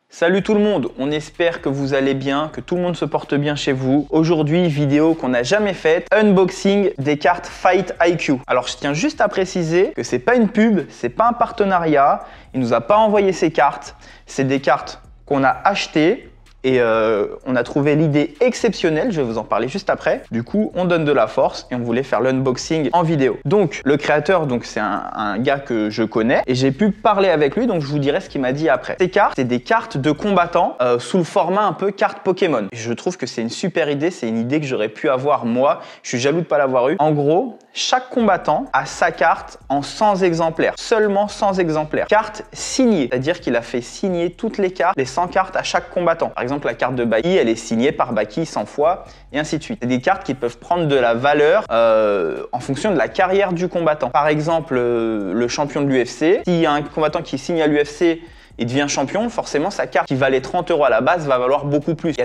Salut tout le monde, on espère que vous allez bien, que tout le monde se porte bien chez vous. Aujourd'hui, vidéo qu'on n'a jamais faite, unboxing des cartes Fight IQ. Alors je tiens juste à préciser que c'est pas une pub, c'est pas un partenariat, il nous a pas envoyé ces cartes, c'est des cartes qu'on a achetées. Et on a trouvé l'idée exceptionnelle, je vais vous en parler juste après. Du coup, on donne de la force et on voulait faire l'unboxing en vidéo. Donc, le créateur, c'est un gars que je connais et j'ai pu parler avec lui, donc je vous dirai ce qu'il m'a dit après. Ces cartes, c'est des cartes de combattants sous le format un peu carte Pokémon. Et je trouve que c'est une super idée, c'est une idée que j'aurais pu avoir moi. Je suis jaloux de ne pas l'avoir eu. En gros, chaque combattant a sa carte en 100 exemplaires, seulement 100 exemplaires. Carte signée, c'est-à-dire qu'il a fait signer toutes les cartes, les 100 cartes à chaque combattant. Par exemple, la carte de Baki, elle est signée par Baki 100 fois, et ainsi de suite. C'est des cartes qui peuvent prendre de la valeur en fonction de la carrière du combattant. Par exemple, le champion de l'UFC, s'il y a un combattant qui signe à l'UFC, il devient champion, forcément sa carte qui valait 30 € à la base va valoir beaucoup plus. Il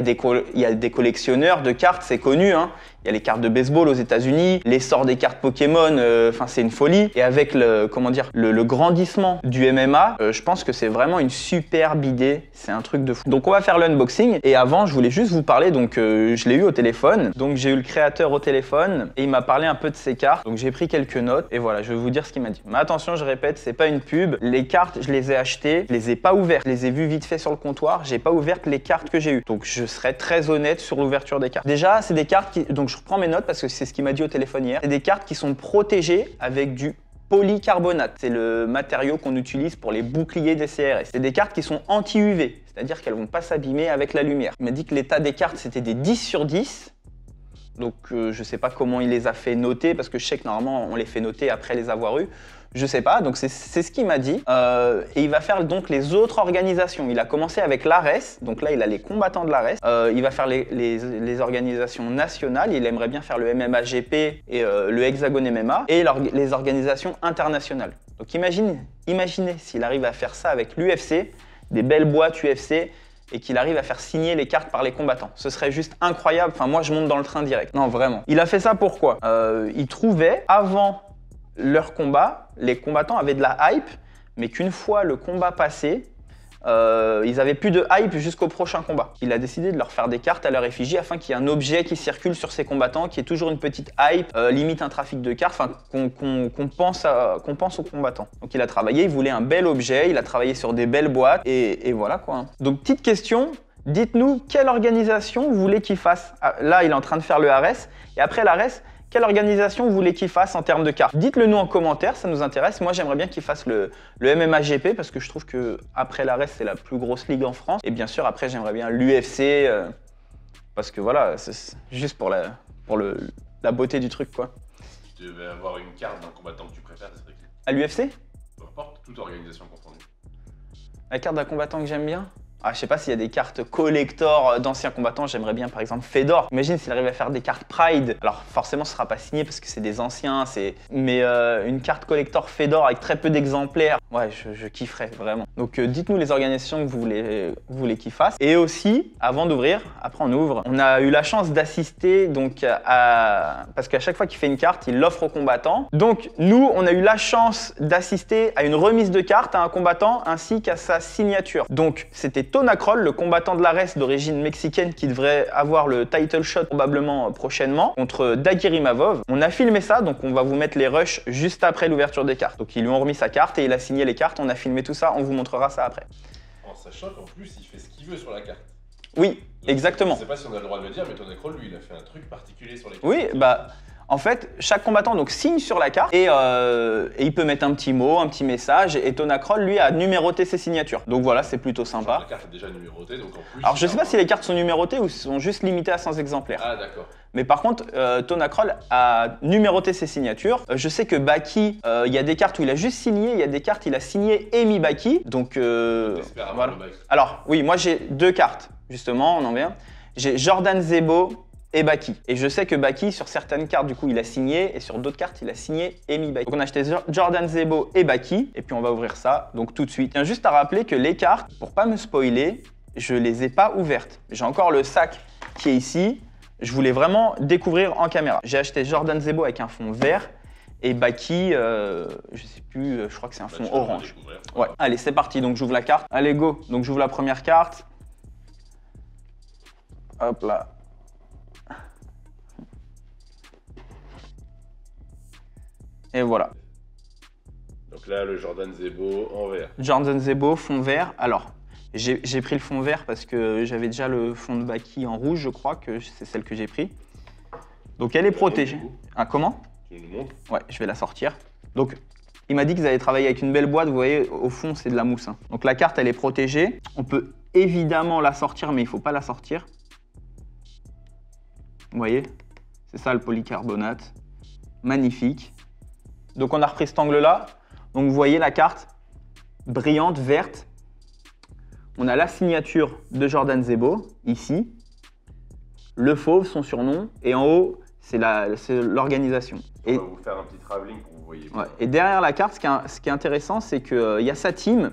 y a des collectionneurs de cartes, c'est connu, hein. Il y a les cartes de baseball aux États-Unis, l'essor des cartes Pokémon, c'est une folie. Et avec le grandissement du MMA, je pense que c'est vraiment une superbe idée. C'est un truc de fou. Donc on va faire l'unboxing. Et avant, je voulais juste vous parler. Donc je l'ai eu au téléphone. Donc j'ai eu le créateur au téléphone et il m'a parlé un peu de ses cartes. Donc j'ai pris quelques notes et voilà, je vais vous dire ce qu'il m'a dit. Mais attention, je répète, c'est pas une pub. Les cartes, je les ai achetées, je les ai pas ouvertes. Je les ai vues vite fait sur le comptoir. J'ai pas ouvert les cartes que j'ai eues. Donc je serai très honnête sur l'ouverture des cartes. Déjà, c'est des cartes qui je reprends mes notes parce que c'est ce qu'il m'a dit au téléphone hier. C'est des cartes qui sont protégées avec du polycarbonate. C'est le matériau qu'on utilise pour les boucliers des CRS. C'est des cartes qui sont anti-UV, c'est-à-dire qu'elles vont pas s'abîmer avec la lumière. Il m'a dit que l'état des cartes, c'était des 10 sur 10. Donc je sais pas comment il les a fait noter parce que je sais que normalement on les fait noter après les avoir eues. Je sais pas, donc c'est ce qu'il m'a dit. Et il va faire donc les autres organisations. Il a commencé avec l'ARES, donc là il a les combattants de l'ARES. Il va faire les organisations nationales, il aimerait bien faire le MMA GP et le Hexagone MMA et les organisations internationales. Donc imaginez s'il arrive à faire ça avec l'UFC, des belles boîtes UFC, et qu'il arrive à faire signer les cartes par les combattants. Ce serait juste incroyable, enfin moi je monte dans le train direct. Non vraiment. Il a fait ça pourquoi il trouvait avant leur combat, les combattants avaient de la hype, mais qu'une fois le combat passé, ils avaient plus de hype jusqu'au prochain combat. Il a décidé de leur faire des cartes à leur effigie afin qu'il y ait un objet qui circule sur ces combattants, qui ait toujours une petite hype, limite un trafic de cartes, enfin qu'on pense aux combattants. Donc il a travaillé, il voulait un bel objet, il a travaillé sur des belles boîtes et voilà quoi. Donc petite question, dites-nous quelle organisation vous voulez qu'il fasse. Là il est en train de faire le ARES et après l'ARES, quelle organisation vous voulez qu'il fasse en termes de cartes? Dites-le nous en commentaire, ça nous intéresse. Moi, j'aimerais bien qu'il fasse le MMA GP parce que je trouve que après l'ARES, c'est la plus grosse ligue en France. Et bien sûr, après, j'aimerais bien l'UFC parce que voilà, c'est juste pour la beauté du truc, quoi. Si tu devais avoir une carte d'un combattant que tu préfères, ce serait qui? À l'UFC? Peu importe, toute organisation confondue. La carte d'un combattant que j'aime bien? Ah, je sais pas s'il y a des cartes collector d'anciens combattants, j'aimerais bien par exemple Fedor. Imagine s'il arrive à faire des cartes Pride. Alors forcément ce sera pas signé parce que c'est des anciens, mais une carte collector Fedor avec très peu d'exemplaires, ouais je kifferais vraiment. Donc dites-nous les organisations que vous voulez qu'ils fassent. Et aussi, avant d'ouvrir, après on ouvre, on a eu la chance d'assister donc parce qu'à chaque fois qu'il fait une carte, il l'offre aux combattants. Donc nous, on a eu la chance d'assister à une remise de cartes à un combattant ainsi qu'à sa signature. Donc c'était Tona Kroll, le combattant de l'ARES d'origine mexicaine qui devrait avoir le title shot probablement prochainement contre Dagirimavov. On a filmé ça, donc on va vous mettre les rushs juste après l'ouverture des cartes. Donc ils lui ont remis sa carte et il a signé les cartes, on a filmé tout ça, on vous montrera ça après. En sachant qu'en plus il fait ce qu'il veut sur la carte. Oui, donc, exactement. Je sais pas si on a le droit de le dire, mais Tona Kroll lui il a fait un truc particulier sur les cartes. Oui, bah en fait, chaque combattant donc signe sur la carte et il peut mettre un petit mot, un petit message et Tona Kroll lui a numéroté ses signatures. Donc voilà, c'est plutôt sympa. La carte est déjà numérotée, donc en plus... Alors je sais pas si les cartes sont numérotées ou sont juste limitées à 100 exemplaires. Ah d'accord. Mais par contre, Tona Kroll a numéroté ses signatures. Je sais que Baki, il y a des cartes où il a juste signé, il y a des cartes où il a signé et mis Baki. Donc voilà. Alors oui, moi j'ai deux cartes, justement, on en vient. J'ai Jordan Zebo et Baki. Et je sais que Baki, sur certaines cartes, du coup, il a signé, et sur d'autres cartes, il a signé et mis Baki. Donc on a acheté Jordan Zebo et Baki, et puis on va ouvrir ça, donc tout de suite. Je tiens juste à rappeler que les cartes, pour pas me spoiler, je les ai pas ouvertes. J'ai encore le sac qui est ici. Je voulais vraiment découvrir en caméra. J'ai acheté Jordan Zebo avec un fond vert, Et Baki, je sais plus, je crois que c'est un fond tu vas orange. découvrir. Ouais, allez, c'est parti. Donc j'ouvre la carte. Allez, go. Donc j'ouvre la première carte. Hop là. Et voilà. Donc là, le Jordan Zebo en vert. Jordan Zebo, fond vert. Alors, j'ai pris le fond vert parce que j'avais déjà le fond de Baki en rouge, je crois que c'est celle que j'ai pris. Donc elle est protégée. Ah, comment? Tu nous montres? Ouais, je vais la sortir. Donc, il m'a dit qu'ils avaient travaillé avec une belle boîte. Vous voyez, au fond, c'est de la mousse. Hein. Donc la carte, elle est protégée. On peut évidemment la sortir, mais il ne faut pas la sortir. Vous voyez? C'est ça le polycarbonate. Magnifique. Donc on a repris cet angle-là. Donc vous voyez la carte brillante, verte. On a la signature de Jordan Zebo, ici. Le fauve, son surnom. Et en haut, c'est l'organisation. On va vous faire un petit travelling pour que vous voyez. Ouais. Et derrière la carte, ce qui est intéressant, c'est qu'il y a sa team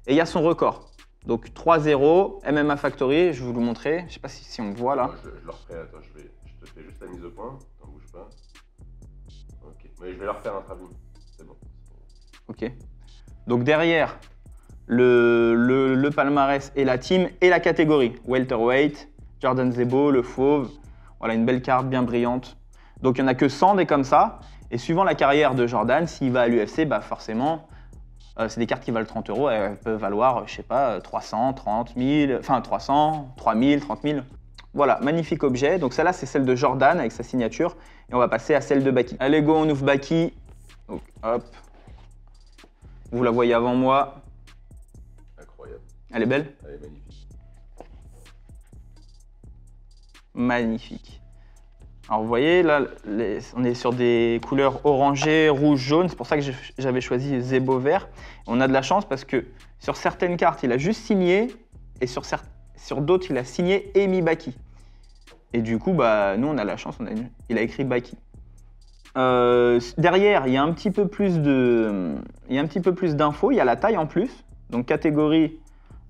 et il y a son record. Donc 3-0, MMA Factory, je vais vous le montrer. Je ne sais pas si on voit là. Moi, je le referai, attends, je te fais juste la mise au point. T'en bouge pas. Ok, mais je vais leur faire un travelling. C'est bon. Ok. Donc derrière, le palmarès et la team et la catégorie. Welterweight, Jordan Zebo, le fauve. Voilà, une belle carte bien brillante. Donc il n'y en a que 100 des comme ça. Et suivant la carrière de Jordan, s'il va à l'UFC, bah forcément, c'est des cartes qui valent 30 €. Elles peuvent valoir, je sais pas, 300, 30 000, enfin 300, 3000, 30 000. Voilà, magnifique objet. Donc celle-là, c'est celle de Jordan avec sa signature. Et on va passer à celle de Baki. Allez, go, on ouvre Baki. Donc, hop. Vous la voyez avant moi. Incroyable. Elle est belle? Elle est magnifique. Magnifique. Alors vous voyez, là, on est sur des couleurs orangées, rouge, jaune. C'est pour ça que j'avais choisi Zebo vert. On a de la chance parce que sur certaines cartes, il a juste signé. Et sur d'autres, il a signé et mis Baki. Et du coup, bah, nous, on a la chance. Il a écrit Baki. Derrière, il y a un petit peu plus d'infos. Il y a la taille en plus. Donc catégorie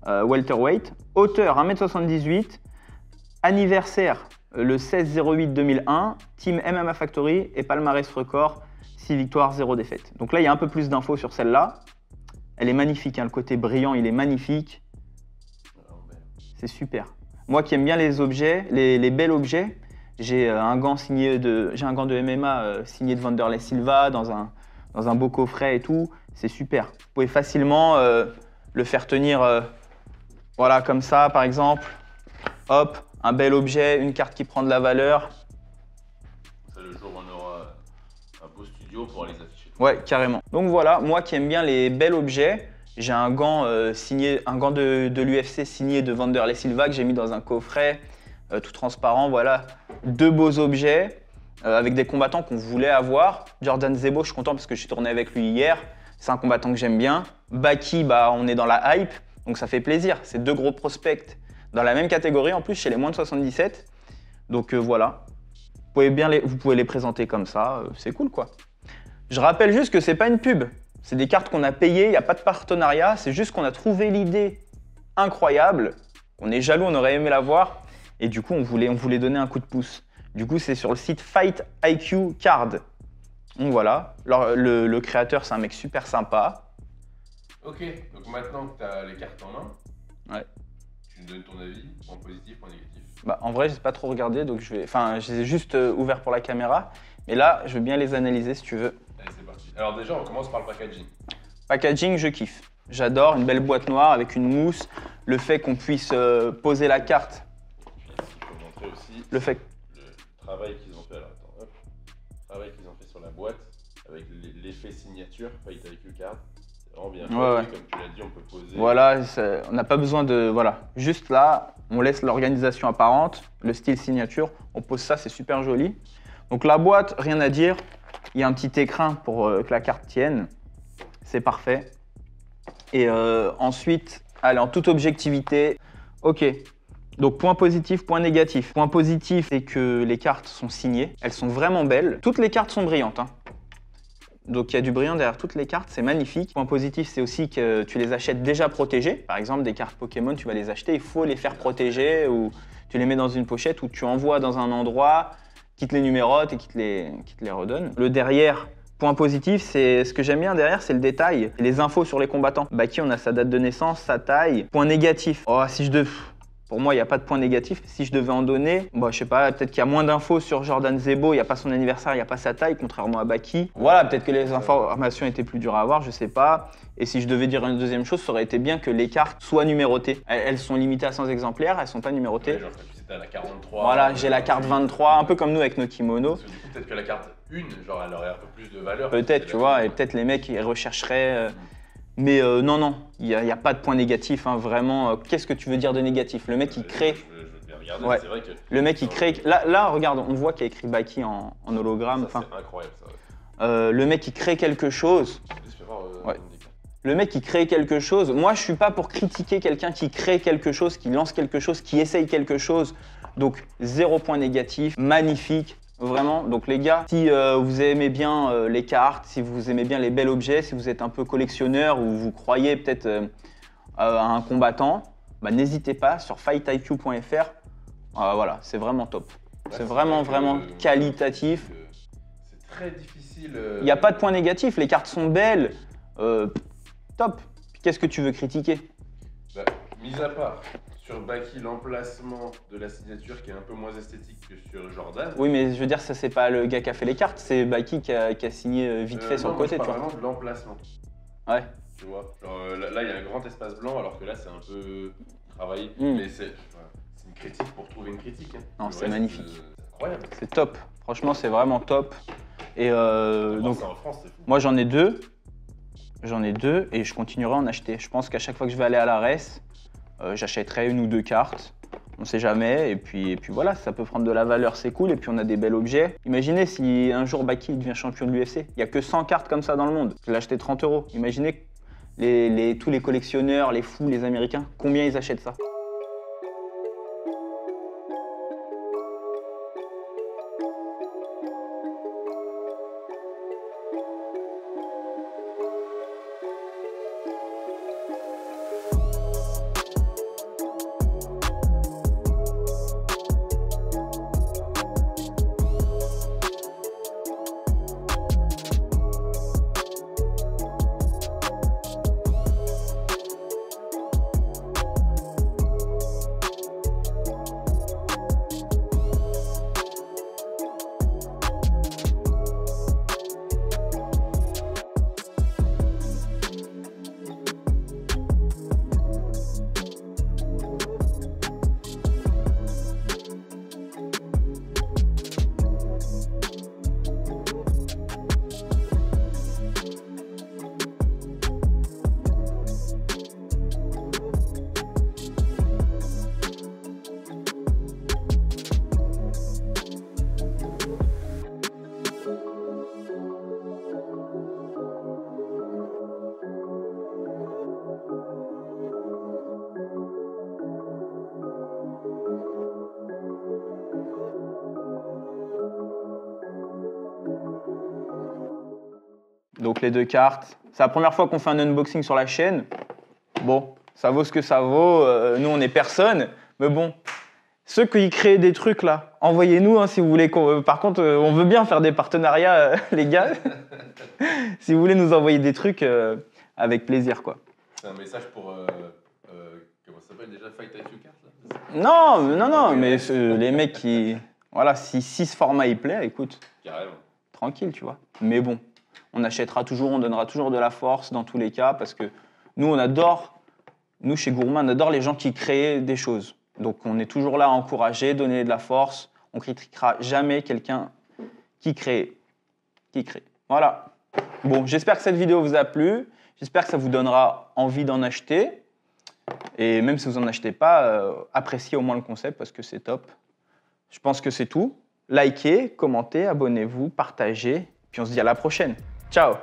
welterweight. Hauteur 1m78. Anniversaire le 16-08-2001. Team MMA Factory et palmarès record. 6 victoires, 0 défaites. Donc là, il y a un peu plus d'infos sur celle-là. Elle est magnifique. Hein, le côté brillant, il est magnifique. C'est super. Moi qui aime bien les objets, les bels objets, j'ai un gant de MMA signé de Wanderlei Silva dans un beau coffret et tout. C'est super. Vous pouvez facilement le faire tenir voilà, comme ça par exemple. Hop, un bel objet, une carte qui prend de la valeur. Ça, le jour où on aura un beau studio pour les afficher. Ouais, carrément. Donc voilà, moi qui aime bien les bels objets, j'ai un gant de l'UFC signé de Wanderlei Silva que j'ai mis dans un coffret tout transparent. Voilà, 2 beaux objets avec des combattants qu'on voulait avoir. Jordan Zebo, je suis content parce que je suis tourné avec lui hier. C'est un combattant que j'aime bien. Baki, bah, on est dans la hype, donc ça fait plaisir. C'est 2 gros prospects dans la même catégorie, en plus chez les moins de 77. Donc voilà, vous pouvez les présenter comme ça, c'est cool quoi. Je rappelle juste que c'est pas une pub. C'est des cartes qu'on a payées, il n'y a pas de partenariat, c'est juste qu'on a trouvé l'idée incroyable. On est jaloux, on aurait aimé la voir. Et du coup, on voulait donner un coup de pouce. Du coup, c'est sur le site Fight IQ Card. Donc voilà, le créateur, c'est un mec super sympa. Ok, donc maintenant que tu as les cartes en main, ouais. Tu me donnes ton avis, point positif, point négatif. Bah, en vrai, je n'ai pas trop regardé, donc je les ai juste ouverts pour la caméra. Mais là, je veux bien les analyser si tu veux. Allez, c'est parti. Alors déjà, on commence par le packaging. Packaging, je kiffe. J'adore, une belle boîte noire avec une mousse. Le fait qu'on puisse poser la carte. Il faut montrer aussi le travail qu'ils ont fait. Alors, attends, hop. Le travail qu'ils ont fait sur la boîte avec l'effet signature, Fight IQ Card. C'est vraiment bien fait. Ouais. Comme tu l'as dit, on peut poser. Voilà, on n'a pas besoin de... Voilà, juste là, on laisse l'organisation apparente, le style signature. On pose ça, c'est super joli. Donc la boîte, rien à dire. Il y a un petit écrin pour que la carte tienne. C'est parfait. Et ensuite, allez, en toute objectivité, ok. Donc point positif, point négatif. Point positif, c'est que les cartes sont signées. Elles sont vraiment belles. Toutes les cartes sont brillantes. Hein. Donc il y a du brillant derrière toutes les cartes, c'est magnifique. Point positif, c'est aussi que tu les achètes déjà protégées. Par exemple, des cartes Pokémon, tu vas les acheter, il faut les faire protéger ou tu les mets dans une pochette ou tu envoies dans un endroit qui te les numérote et qui te les redonne. Le derrière, Point positif, c'est ce que j'aime bien derrière, c'est le détail, les infos sur les combattants. Baki, on a sa date de naissance, sa taille. Point négatif. Oh, pour moi, il n'y a pas de point négatif. Si je devais en donner, bon, je sais pas, peut-être qu'il y a moins d'infos sur Jordan Zebo, il n'y a pas son anniversaire, il n'y a pas sa taille, contrairement à Baki. Voilà, peut-être que les informations étaient plus dures à avoir, je sais pas. Et si je devais dire une deuxième chose, ça aurait été bien que les cartes soient numérotées. Elles sont limitées à 100 exemplaires, elles sont pas numérotées. Ouais, genre, tu sais, t'as la 43. Voilà, j'ai la carte 23, un peu comme nous avec nos kimonos. Parce que du coup, peut-être que la carte 1, genre, elle aurait un peu plus de valeur. Peut-être, tu vois, et peut-être les mecs, ils rechercheraient. Mais non, il n'y a pas de point négatif, hein, vraiment. Qu'est-ce que tu veux dire de négatif? Le mec, il crée. Je veux bien regarder, Ouais. c'est vrai que. Le mec, il crée. Là, regarde, on voit qu'il y a écrit Baki en hologramme. Ça, c'est incroyable, ça. Ouais. Le mec, il crée quelque chose. J'espère voir, Ouais. Le mec, il crée quelque chose. Moi, je suis pas pour critiquer quelqu'un qui crée quelque chose, qui lance quelque chose, qui essaye quelque chose. Donc, 0 point négatif, magnifique. Vraiment, donc les gars, si vous aimez bien les cartes, si vous aimez bien les bels objets, si vous êtes un peu collectionneur ou vous croyez peut-être à un combattant, bah, n'hésitez pas sur fightiq.fr. Voilà, c'est vraiment top. C'est vraiment qualitatif. C'est très difficile. Il n'y a pas de point négatif, les cartes sont belles. Top. Qu'est-ce que tu veux critiquer? Bah, mis à part sur Baki, l'emplacement de la signature qui est un peu moins esthétique que sur Jordan. Oui, mais je veux dire, ça, c'est pas le gars qui a fait les cartes, c'est Baki qui a signé vite fait sur le côté, tu tu vois. vraiment de l'emplacement. Ouais. Tu vois, genre, là, il y a un grand espace blanc, alors que là, c'est un peu travaillé. Mais c'est une critique pour trouver une critique. Hein. Non, c'est magnifique. C'est incroyable. C'est top. Franchement, c'est vraiment top. Et donc, en France, c'est fou. moi, j'en ai deux. J'en ai deux et je continuerai à en acheter. Je pense qu'à chaque fois que je vais aller à la res, j'achèterai 1 ou 2 cartes. On sait jamais. Et puis voilà, ça peut prendre de la valeur, c'est cool. Et puis on a des bels objets. Imaginez si un jour Baki devient champion de l'UFC. Il n'y a que 100 cartes comme ça dans le monde. Je l'ai acheté 30 €. Imaginez tous les collectionneurs, les fous, les Américains, combien ils achètent ça? Donc les 2 cartes. C'est la première fois qu'on fait un unboxing sur la chaîne. Bon, ça vaut ce que ça vaut. Nous, on est personne. Mais bon, ceux qui créent des trucs là, envoyez-nous hein, si vous voulez. Par contre, on veut bien faire des partenariats, les gars. Si vous voulez nous envoyer des trucs, avec plaisir, quoi. C'est un message pour... comment ça s'appelle déjà? Fight IQ Card là? Non, mais les mecs qui... Voilà, si ce format il plaît, écoute, Carrément. tranquille, tu vois. Mais bon, on achètera toujours, on donnera toujours de la force dans tous les cas parce que nous, on adore, nous chez Gourmand, on adore les gens qui créent des choses. Donc on est toujours là à encourager, donner de la force. On critiquera jamais quelqu'un qui crée. Voilà. Bon, j'espère que cette vidéo vous a plu. J'espère que ça vous donnera envie d'en acheter. Et même si vous n'en achetez pas, appréciez au moins le concept parce que c'est top. Je pense que c'est tout. Likez, commentez, abonnez-vous, partagez. Puis on se dit à la prochaine. Ciao!